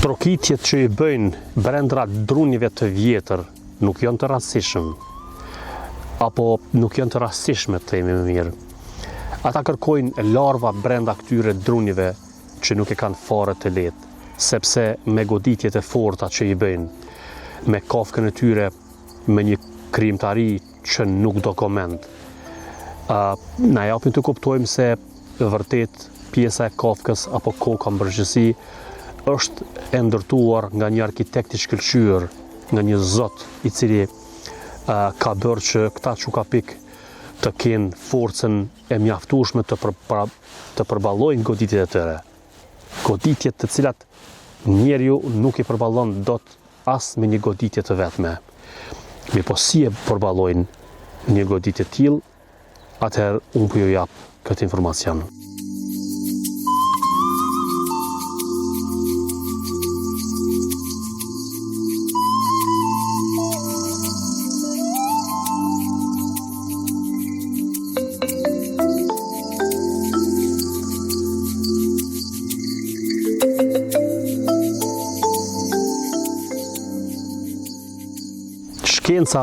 Trokitjet që i bëjnë brenda drunjeve të vjetër nuk janë të rastishëm, apo nuk janë të rastishme të themi më mirë. Ata kërkojnë larva brenda këtyre drunjeve që nuk e kanë fare të lehtë, sepse me goditjet e forta që i bëjnë, me kafkën e tyre, me një krijimtari që nuk do koment, na japin të kuptojmë se vërtet pjesa e kafkës apo koka në përgjithësi është e ndërtuar nga një arkitekt i shkëlqyer, nga një zot i cili ka bërë që këta çukapik të kenë forcën e mjaftueshme të përballojnë goditjet e tyre. Goditjet të cilat njeriu nuk i përballon dot as me një goditje të vetme. Po si e përballojnë një goditje të tillë, atëherë unë po ju jap këtë informacion. Shkenca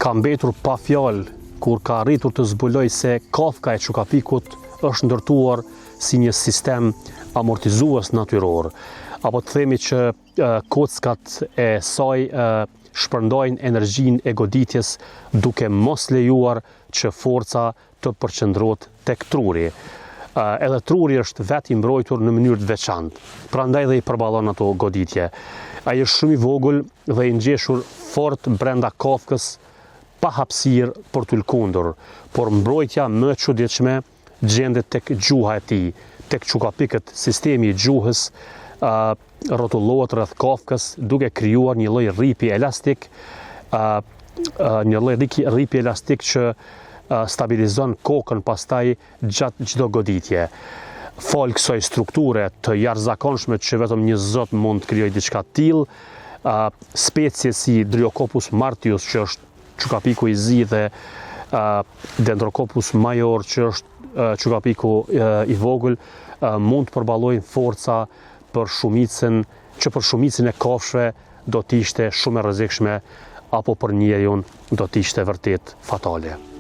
ka mbetur pa fjalë kur ka arritur të zbuloj se kafka e çukapikut është ndërtuar si një sistem amortizues natyror, apo të themi që kockat e saj shpërndajnë energjinë e goditjes duke mos lejuar që forca të përqendrohet tek truri. Edhe truri është vetë i mbrojtur në mënyrë të veçantë, prandaj dhe i përballon ato goditje. Ai është shumë i vogël dhe i ngjeshur fort brenda kafkës, pa hapësirë për të lkundur, por mbrojtja më e çuditshme gjendet tek gjuha e tij, tek çukapikët. Sistemi i gjuhës rrotullohet rreth kafkës duke krijuar një lloj rripi elastik, që stabilizon kokën pastaj gjatë çdo goditje. Fal kësaj strukture të jashtëzakonshme që vetëm një zot mund të krijojë diçka të tillë, specie si Dryocopus martius, që është çukapiku i zi, dhe Dendrocopus major, që është çukapiku i vogël, mund të përballojnë forca për shumicën e kafshëve do të ishte shumë e rrezikshme, apo për njeriu do të ishte vërtet fatale.